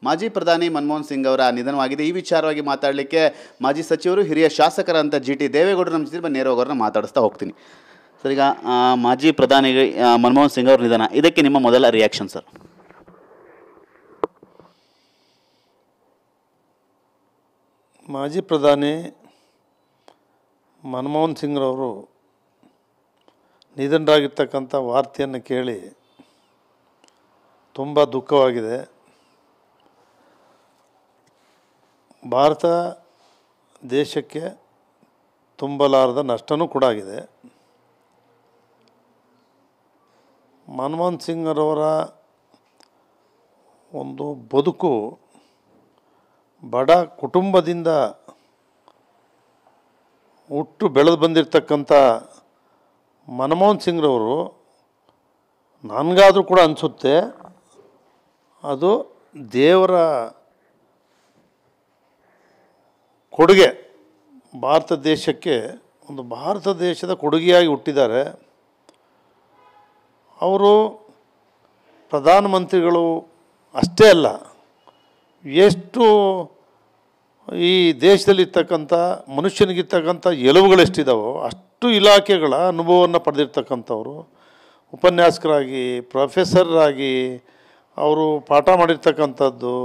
ಮಾಜಿ ಪ್ರಧಾನಿ ಮನಮೋಹನ್ ಸಿಂಗ್ ಅವರ ನಿಧನವಾಗಿದೆ. ಈ ವಿಚಾರವಾಗಿ ಮಾತಾಡಲಿಕ್ಕೆ ಮಾಜಿ ಸಚಿವರು ಹಿರಿಯ ಶಾಸಕರಂತ GT ದೇವೇಗೌಡರು ನಮ್ಮ ಜೊತೆ ನೇರವಾಗಿ ಅವ್ರನ್ನ ಮಾತಾಡಿಸ್ತಾ ಹೋಗ್ತೀನಿ. ಸರ್, ಈಗ ಮಾಜಿ ಪ್ರಧಾನಿ ಮನಮೋಹನ್ ಸಿಂಗ್ ಅವ್ರ ನಿಧನ, ಇದಕ್ಕೆ ನಿಮ್ಮ ಮೊದಲ ರಿಯಾಕ್ಷನ್ ಸರ್? ಮಾಜಿ ಪ್ರಧಾನಿ ಮನಮೋಹನ್ ಸಿಂಗ್ರವರು ನಿಧನರಾಗಿರ್ತಕ್ಕಂಥ ವಾರ್ತೆಯನ್ನು ಕೇಳಿ ತುಂಬ ದುಃಖವಾಗಿದೆ. ಭಾರತ ದೇಶಕ್ಕೆ ತುಂಬಲಾರದ ನಷ್ಟವೂ ಕೂಡ ಆಗಿದೆ. ಮನಮೋಹನ್ ಸಿಂಗ್ರವರ ಒಂದು ಬದುಕು ಬಡ ಕುಟುಂಬದಿಂದ ಹುಟ್ಟು ಬೆಳೆದು ಬಂದಿರತಕ್ಕಂಥ ಮನಮೋಹನ್ ಸಿಂಗ್ರವರು ನನಗಾದರೂ ಕೂಡ ಅನಿಸುತ್ತೆ ಅದು ದೇವರ ಕೊಡುಗೆ. ಭಾರತ ದೇಶಕ್ಕೆ ಒಂದು ಭಾರತ ದೇಶದ ಕೊಡುಗೆಯಾಗಿ ಹುಟ್ಟಿದ್ದಾರೆ. ಅವರು ಪ್ರಧಾನಮಂತ್ರಿಗಳು ಅಷ್ಟೇ ಅಲ್ಲ, ಎಷ್ಟು ಈ ದೇಶದಲ್ಲಿರ್ತಕ್ಕಂಥ ಮನುಷ್ಯನಿಗಿರ್ತಕ್ಕಂಥ ಎಲುವುಗಳೆಷ್ಟಿದ್ದಾವೋ ಅಷ್ಟು ಇಲಾಖೆಗಳ ಅನುಭವವನ್ನು ಪಡೆದಿರ್ತಕ್ಕಂಥವ್ರು. ಉಪನ್ಯಾಸಕರಾಗಿ, ಪ್ರೊಫೆಸರಾಗಿ ಅವರು ಪಾಠ ಮಾಡಿರ್ತಕ್ಕಂಥದ್ದು,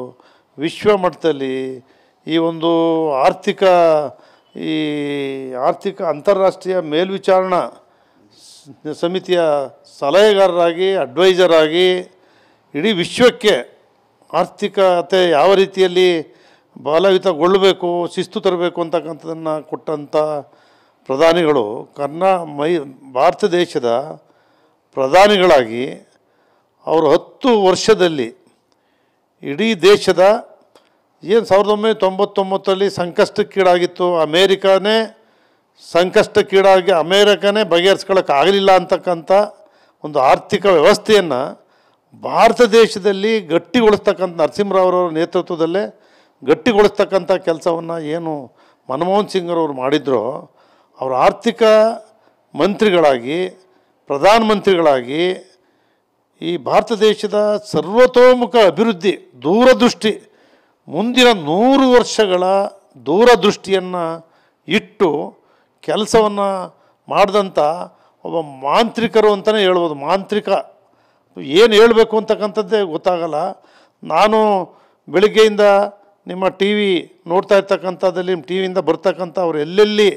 ವಿಶ್ವ ಮಟ್ಟದಲ್ಲಿ ಈ ಒಂದು ಆರ್ಥಿಕ ಅಂತಾರಾಷ್ಟ್ರೀಯ ಮೇಲ್ವಿಚಾರಣಾ ಸಮಿತಿಯ ಸಲಹೆಗಾರರಾಗಿ, ಅಡ್ವೈಸರ್ ಆಗಿ ಇಡೀ ವಿಶ್ವಕ್ಕೆ ಆರ್ಥಿಕತೆ ಯಾವ ರೀತಿಯಲ್ಲಿ ಬಲಯುತಗೊಳ್ಳಬೇಕು, ಶಿಸ್ತು ತರಬೇಕು ಅಂತಕ್ಕಂಥದ್ದನ್ನು ಕೊಟ್ಟಂಥ ಪ್ರಧಾನಿಗಳು ಭಾರತ ದೇಶದ ಪ್ರಧಾನಿಗಳಾಗಿ ಅವರು 10 ವರ್ಷದಲ್ಲಿ ಇಡೀ ದೇಶದ ಏನು 1999 ಸಂಕಷ್ಟಕ್ಕೀಡಾಗಿತ್ತು, ಅಮೇರಿಕಾನೇ ಸಂಕಷ್ಟಕ್ಕೀಡಾಗಿ ಅಮೇರಿಕಾನೇ ಬಗೆಹರಿಸ್ಕೊಳ್ಳೋಕ್ಕಾಗಲಿಲ್ಲ ಅಂತಕ್ಕಂಥ ಒಂದು ಆರ್ಥಿಕ ವ್ಯವಸ್ಥೆಯನ್ನು ಭಾರತ ದೇಶದಲ್ಲಿ ಗಟ್ಟಿಗೊಳಿಸ್ತಕ್ಕಂಥ ನರಸಿಂಹರಾವ್ರವರ ನೇತೃತ್ವದಲ್ಲೇ ಗಟ್ಟಿಗೊಳಿಸ್ತಕ್ಕಂಥ ಕೆಲಸವನ್ನು ಏನು ಮನಮೋಹನ್ ಸಿಂಗ್ರವರು ಮಾಡಿದ್ರೋ, ಅವರು ಆರ್ಥಿಕ ಮಂತ್ರಿಗಳಾಗಿ, ಪ್ರಧಾನಮಂತ್ರಿಗಳಾಗಿ ಈ ಭಾರತ ದೇಶದ ಸರ್ವತೋಮುಖ ಅಭಿವೃದ್ಧಿ, ದೂರದೃಷ್ಟಿ, ಮುಂದಿನ 100 ವರ್ಷಗಳ ದೂರದೃಷ್ಟಿಯನ್ನು ಇಟ್ಟು ಕೆಲಸವನ್ನು ಮಾಡಿದಂಥ ಒಬ್ಬ ಮಾಂತ್ರಿಕರು ಅಂತಲೇ ಹೇಳ್ಬೋದು. ಮಾಂತ್ರಿಕ ಏನು ಹೇಳಬೇಕು ಅಂತಕ್ಕಂಥದ್ದೇ ಗೊತ್ತಾಗಲ್ಲ. ನಾನು ಬೆಳಗ್ಗೆಯಿಂದ ನಿಮ್ಮ TV ನೋಡ್ತಾ ಇರ್ತಕ್ಕಂಥದ್ದಲ್ಲಿ, ನಿಮ್ಮ TVಯಿಂದ ಬರ್ತಕ್ಕಂಥ ಅವರು ಎಲ್ಲೆಲ್ಲಿ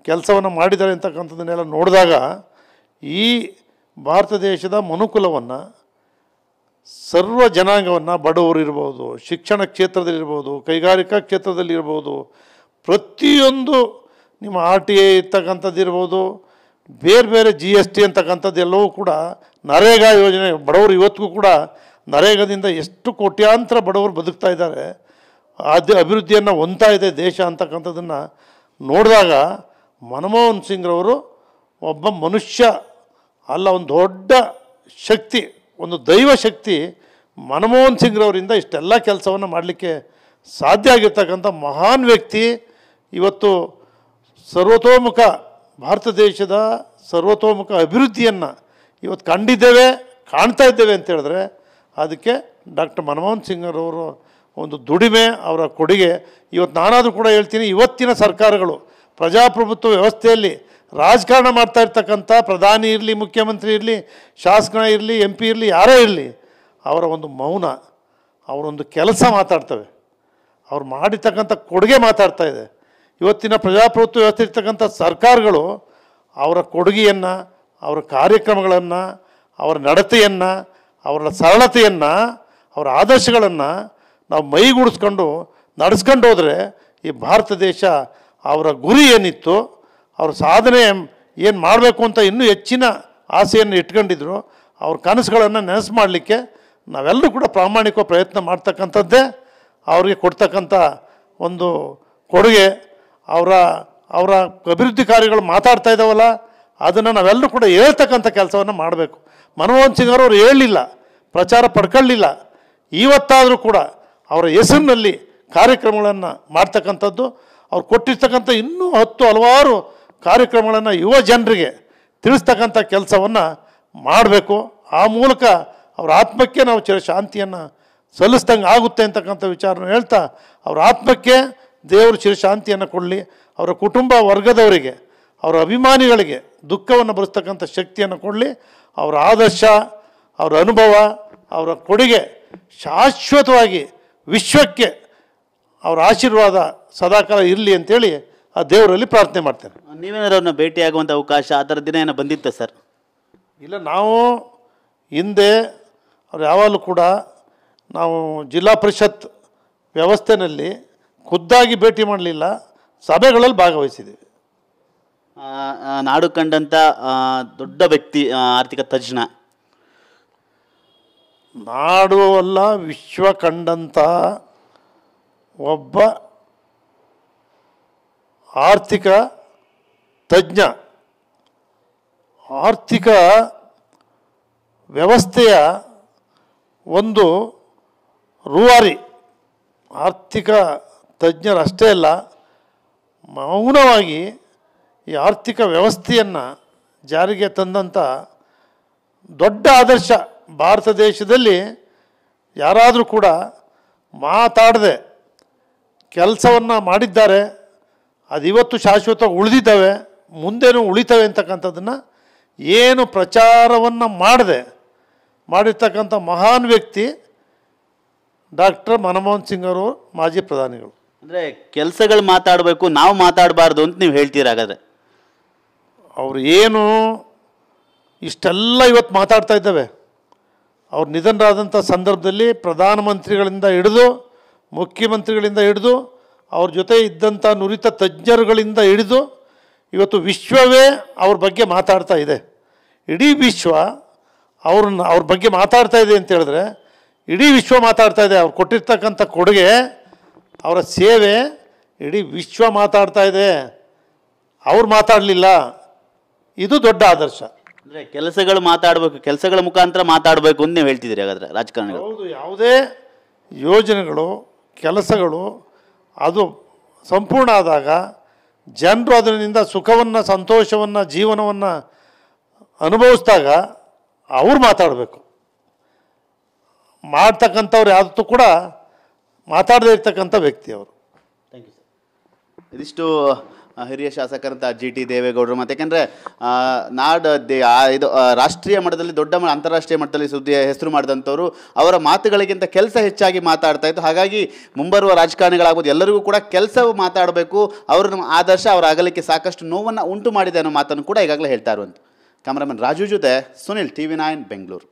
ಕೆಲಸವನ್ನು ಮಾಡಿದ್ದಾರೆ ಅಂತಕ್ಕಂಥದ್ದನ್ನೆಲ್ಲ ನೋಡಿದಾಗ ಈ ಭಾರತ ದೇಶದ ಮನುಕುಲವನ್ನು, ಸರ್ವ ಜನಾಂಗವನ್ನು, ಬಡವರು ಇರ್ಬೋದು, ಶಿಕ್ಷಣ ಕ್ಷೇತ್ರದಲ್ಲಿರ್ಬೋದು, ಕೈಗಾರಿಕಾ ಕ್ಷೇತ್ರದಲ್ಲಿರ್ಬೋದು, ಪ್ರತಿಯೊಂದು ನಿಮ್ಮ RTI ಇರ್ತಕ್ಕಂಥದ್ದು ಇರ್ಬೋದು, ಬೇರೆ ಬೇರೆ GST ಅಂತಕ್ಕಂಥದ್ದೆಲ್ಲವೂ ಕೂಡ, ನರೇಗಾ ಯೋಜನೆ, ಬಡವರು ಇವತ್ತಿಗೂ ಕೂಡ ನರೇಗಾದಿಂದ ಎಷ್ಟು ಕೋಟ್ಯಾಂತರ ಬಡವರು ಬದುಕ್ತಾ ಇದ್ದಾರೆ, ಅದು ಅಭಿವೃದ್ಧಿಯನ್ನು ಹೊಂದ್ತಾ ಇದೆ ದೇಶ ಅಂತಕ್ಕಂಥದ್ದನ್ನು ನೋಡಿದಾಗ ಮನಮೋಹನ್ ಸಿಂಗ್ರವರು ಒಬ್ಬ ಮನುಷ್ಯ ಅಲ್ಲ, ಒಂದು ದೊಡ್ಡ ಶಕ್ತಿ, ಒಂದು ದೈವ ಶಕ್ತಿ. ಮನಮೋಹನ್ ಸಿಂಗ್ರವರಿಂದ ಇಷ್ಟೆಲ್ಲ ಕೆಲಸವನ್ನು ಮಾಡಲಿಕ್ಕೆ ಸಾಧ್ಯ ಆಗಿರ್ತಕ್ಕಂಥ ಮಹಾನ್ ವ್ಯಕ್ತಿ. ಇವತ್ತು ಸರ್ವತೋಮುಖ ಭಾರತ ದೇಶದ ಸರ್ವತೋಮುಖ ಅಭಿವೃದ್ಧಿಯನ್ನು ಇವತ್ತು ಕಂಡಿದ್ದೇವೆ, ಕಾಣ್ತಾ ಇದ್ದೇವೆ ಅಂತ ಹೇಳಿದ್ರೆ ಅದಕ್ಕೆ ಡಾಕ್ಟರ್ ಮನಮೋಹನ್ ಸಿಂಗ್ರವರು ಒಂದು ದುಡಿಮೆ, ಅವರ ಕೊಡುಗೆ. ಇವತ್ತು ನಾನಾದರೂ ಕೂಡ ಹೇಳ್ತೀನಿ, ಇವತ್ತಿನ ಸರ್ಕಾರಗಳು ಪ್ರಜಾಪ್ರಭುತ್ವ ವ್ಯವಸ್ಥೆಯಲ್ಲಿ ರಾಜಕಾರಣ ಮಾಡ್ತಾ ಇರ್ತಕ್ಕಂಥ ಪ್ರಧಾನಿ ಇರಲಿ, ಮುಖ್ಯಮಂತ್ರಿ ಇರಲಿ, ಶಾಸಕ ಇರಲಿ, MP ಇರಲಿ, ಯಾರೇ ಇರಲಿ, ಅವರ ಒಂದು ಮೌನ, ಅವರೊಂದು ಕೆಲಸ ಮಾತಾಡ್ತವೆ, ಅವ್ರು ಮಾಡಿರ್ತಕ್ಕಂಥ ಕೊಡುಗೆ ಮಾತಾಡ್ತಾ ಇದೆ. ಇವತ್ತಿನ ಪ್ರಜಾಪ್ರಭುತ್ವ ವ್ಯವಸ್ಥೆ ಇರ್ತಕ್ಕಂಥ ಸರ್ಕಾರಗಳು ಅವರ ಕೊಡುಗೆಯನ್ನು, ಅವರ ಕಾರ್ಯಕ್ರಮಗಳನ್ನು, ಅವರ ನಡತೆಯನ್ನು, ಅವರ ಸರಳತೆಯನ್ನು, ಅವರ ಆದರ್ಶಗಳನ್ನು ನಾವು ಮೈಗೂಡಿಸ್ಕೊಂಡು ನಡೆಸ್ಕೊಂಡು ಹೋದರೆ ಈ ಭಾರತ ದೇಶ ಅವರ ಗುರಿ ಏನಿತ್ತು, ಅವ್ರ ಸಾಧನೆ ಏನು ಮಾಡಬೇಕು ಅಂತ ಇನ್ನೂ ಹೆಚ್ಚಿನ ಆಸೆಯನ್ನು ಇಟ್ಕೊಂಡಿದ್ರು, ಅವ್ರ ಕನಸುಗಳನ್ನು ನೆನಸು ಮಾಡಲಿಕ್ಕೆ ನಾವೆಲ್ಲರೂ ಕೂಡ ಪ್ರಾಮಾಣಿಕ ಪ್ರಯತ್ನ ಮಾಡ್ತಕ್ಕಂಥದ್ದೇ ಅವ್ರಿಗೆ ಕೊಡ್ತಕ್ಕಂಥ ಒಂದು ಕೊಡುಗೆ. ಅವರ ಅಭಿವೃದ್ಧಿ ಕಾರ್ಯಗಳು ಮಾತಾಡ್ತಾ ಇದ್ದಾವಲ್ಲ, ಅದನ್ನು ನಾವೆಲ್ಲರೂ ಕೂಡ ಹೇಳ್ತಕ್ಕಂಥ ಕೆಲಸವನ್ನು ಮಾಡಬೇಕು. ಮನಮೋಹನ್ ಸಿಂಗ್ ಅವರು ಹೇಳಲಿಲ್ಲ, ಪ್ರಚಾರ ಪಡ್ಕೊಳ್ಳಿಲ್ಲ, ಇವತ್ತಾದರೂ ಕೂಡ ಅವರ ಹೆಸರಿನಲ್ಲಿ ಕಾರ್ಯಕ್ರಮಗಳನ್ನು ಮಾಡ್ತಕ್ಕಂಥದ್ದು, ಅವ್ರು ಕೊಟ್ಟಿರ್ತಕ್ಕಂಥ ಇನ್ನೂ 10 ಹಲವಾರು ಕಾರ್ಯಕ್ರಮಗಳನ್ನು ಯುವ ಜನರಿಗೆ ತಿಳಿಸ್ತಕ್ಕಂಥ ಕೆಲಸವನ್ನು ಮಾಡಬೇಕು. ಆ ಮೂಲಕ ಅವರ ಆತ್ಮಕ್ಕೆ ನಾವು ಶಾಂತಿಯನ್ನು ಸಲ್ಲಿಸ್ದಂಗೆ ಆಗುತ್ತೆ ಅಂತಕ್ಕಂಥ ವಿಚಾರನ ಹೇಳ್ತಾ ಅವರ ಆತ್ಮಕ್ಕೆ ದೇವರು ಚಿರಶಾಂತಿಯನ್ನು ಕೊಡಲಿ, ಅವರ ಕುಟುಂಬ ವರ್ಗದವರಿಗೆ, ಅವರ ಅಭಿಮಾನಿಗಳಿಗೆ ದುಃಖವನ್ನು ಭರಿಸ್ತಕ್ಕಂಥ ಶಕ್ತಿಯನ್ನು ಕೊಡಲಿ. ಅವರ ಆದರ್ಶ, ಅವರ ಅನುಭವ, ಅವರ ಕೊಡುಗೆ ಶಾಶ್ವತವಾಗಿ ವಿಶ್ವಕ್ಕೆ ಅವರ ಆಶೀರ್ವಾದ ಸದಾಕಾಲ ಇರಲಿ ಅಂತೇಳಿ ಆ ದೇವರಲ್ಲಿ ಪ್ರಾರ್ಥನೆ ಮಾಡ್ತೇನೆ. ನೀವೇನಾದ್ರು ಅವ್ರನ್ನ ಭೇಟಿಯಾಗುವಂಥ ಅವಕಾಶ ಆ ಥರ ದಿನ ಏನೋ ಬಂದಿತ್ತ ಸರ್? ಇಲ್ಲ, ನಾವು ಹಿಂದೆ ಅವ್ರು ಯಾವಾಗಲೂ ಕೂಡ ನಾವು ಜಿಲ್ಲಾ ಪರಿಷತ್ ವ್ಯವಸ್ಥೆಯಲ್ಲಿ ಖುದ್ದಾಗಿ ಭೇಟಿ ಮಾಡಲಿಲ್ಲ, ಸಭೆಗಳಲ್ಲಿ ಭಾಗವಹಿಸಿದ್ದೀವಿ. ನಾಡು ಕಂಡಂಥ ದೊಡ್ಡ ವ್ಯಕ್ತಿ, ಆರ್ಥಿಕ ತಜ್ಞ, ನಾಡು ಅಲ್ಲ ವಿಶ್ವ ಕಂಡಂಥ ಒಬ್ಬ ಆರ್ಥಿಕ ತಜ್ಞ, ಆರ್ಥಿಕ ವ್ಯವಸ್ಥೆಯ ಒಂದು ರೂವಾರಿ. ಆರ್ಥಿಕ ತಜ್ಞರಷ್ಟೇ ಅಲ್ಲ, ಮೌನವಾಗಿ ಈ ಆರ್ಥಿಕ ವ್ಯವಸ್ಥೆಯನ್ನು ಜಾರಿಗೆ ತಂದಂಥ ದೊಡ್ಡ ಆದರ್ಶ. ಭಾರತ ದೇಶದಲ್ಲಿ ಯಾರಾದರೂ ಕೂಡ ಮಾತಾಡದೆ ಕೆಲಸವನ್ನು ಮಾಡಿದ್ದಾರೆ, ಅದಿವತ್ತು ಶಾಶ್ವತವಾಗಿ ಉಳಿದಿದ್ದಾವೆ, ಮುಂದೇನೂ ಉಳಿತವೆ ಅಂತಕ್ಕಂಥದ್ದನ್ನು ಏನು ಪ್ರಚಾರವನ್ನು ಮಾಡದೆ ಮಾಡಿರ್ತಕ್ಕಂಥ ಮಹಾನ್ ವ್ಯಕ್ತಿ ಡಾಕ್ಟರ್ ಮನಮೋಹನ್ ಸಿಂಗ್ ಅವರು, ಮಾಜಿ ಪ್ರಧಾನಿಗಳು. ಅಂದರೆ ಕೆಲಸಗಳು ಮಾತಾಡಬೇಕು, ನಾವು ಮಾತಾಡಬಾರ್ದು ಅಂತ ನೀವು ಹೇಳ್ತೀರ ಹಾಗಾದರೆ? ಅವರು ಏನು ಇಷ್ಟೆಲ್ಲ ಇವತ್ತು ಮಾತಾಡ್ತಾ ಇದ್ದಾವೆ. ಅವ್ರು ನಿಧನರಾದಂಥ ಸಂದರ್ಭದಲ್ಲಿ ಪ್ರಧಾನಮಂತ್ರಿಗಳಿಂದ ಹಿಡಿದು ಮುಖ್ಯಮಂತ್ರಿಗಳಿಂದ ಹಿಡಿದು ಅವ್ರ ಜೊತೆ ಇದ್ದಂಥ ನುರಿತ ತಜ್ಞರುಗಳಿಂದ ಹಿಡಿದು ಇವತ್ತು ವಿಶ್ವವೇ ಅವ್ರ ಬಗ್ಗೆ ಮಾತಾಡ್ತಾ ಇದೆ. ಇಡೀ ವಿಶ್ವ ಅವ್ರ ಬಗ್ಗೆ ಮಾತಾಡ್ತಾ ಇದೆ ಅಂತ ಹೇಳಿದ್ರೆ ಇಡೀ ವಿಶ್ವ ಮಾತಾಡ್ತಾ ಇದೆ. ಅವ್ರು ಕೊಟ್ಟಿರ್ತಕ್ಕಂಥ ಕೊಡುಗೆ, ಅವರ ಸೇವೆ ಇಡೀ ವಿಶ್ವ ಮಾತಾಡ್ತಾ ಇದೆ. ಅವ್ರು ಮಾತಾಡಲಿಲ್ಲ, ಇದು ದೊಡ್ಡ ಆದರ್ಶ. ಅಂದರೆ ಕೆಲಸಗಳು ಮಾತಾಡಬೇಕು, ಕೆಲಸಗಳ ಮುಖಾಂತರ ಮಾತಾಡಬೇಕು ಅಂತ ನೀವು ಹೇಳ್ತಿದ್ದೀರಿ ಹಾಗಾದರೆ ರಾಜಕಾರಣಿಗಳು? ಹೌದು. ಯಾವುದೇ ಯೋಜನೆಗಳು, ಕೆಲಸಗಳು ಅದು ಸಂಪೂರ್ಣ ಆದಾಗ ಜನರು ಅದರಿಂದ ಸುಖವನ್ನು, ಸಂತೋಷವನ್ನು, ಜೀವನವನ್ನು ಅನುಭವಿಸಿದಾಗ ಅವ್ರು ಮಾತಾಡಬೇಕು. ಮಾಡ್ತಕ್ಕಂಥವ್ರು ಯಾವತ್ತೂ ಕೂಡ ಮಾತಾಡದೇ ಇರ್ತಕ್ಕಂಥ ವ್ಯಕ್ತಿ ಅವರು. Thank you sir. ಇದಿಷ್ಟು ಹಿರಿಯ ಶಾಸಕರಂತ ಜಿ ಟಿ ದೇವೇಗೌಡರು. ಮತ್ತು ಯಾಕೆಂದರೆ ಇದು ರಾಷ್ಟ್ರೀಯ ಮಟ್ಟದಲ್ಲಿ ದೊಡ್ಡ ಅಂತಾರಾಷ್ಟ್ರೀಯ ಮಟ್ಟದಲ್ಲಿ ಹೆಸರು ಮಾಡಿದಂಥವ್ರು, ಅವರ ಮಾತುಗಳಿಗಿಂತ ಕೆಲಸ ಹೆಚ್ಚಾಗಿ ಮಾತಾಡ್ತಾ ಇತ್ತು. ಹಾಗಾಗಿ ಮುಂಬರುವ ರಾಜಕಾರಣಿಗಳಾಗ್ಬೋದು, ಎಲ್ಲರಿಗೂ ಕೂಡ ಕೆಲಸವು ಮಾತಾಡಬೇಕು. ಅವರು ನಮ್ಮ ಆದರ್ಶ ಅವರ ಅಗಲಿಕೆ ಸಾಕಷ್ಟು ನೋವನ್ನು ಉಂಟು ಮಾಡಿದೆ ಅನ್ನೋ ಮಾತನ್ನು ಕೂಡ ಈಗಾಗಲೇ ಹೇಳ್ತಾ ಇರುವಂಥ. ಕ್ಯಾಮ್ರಾಮನ್ ರಾಜು ಜೊತೆ ಸುನಿಲ್, TV9 ಬೆಂಗಳೂರು.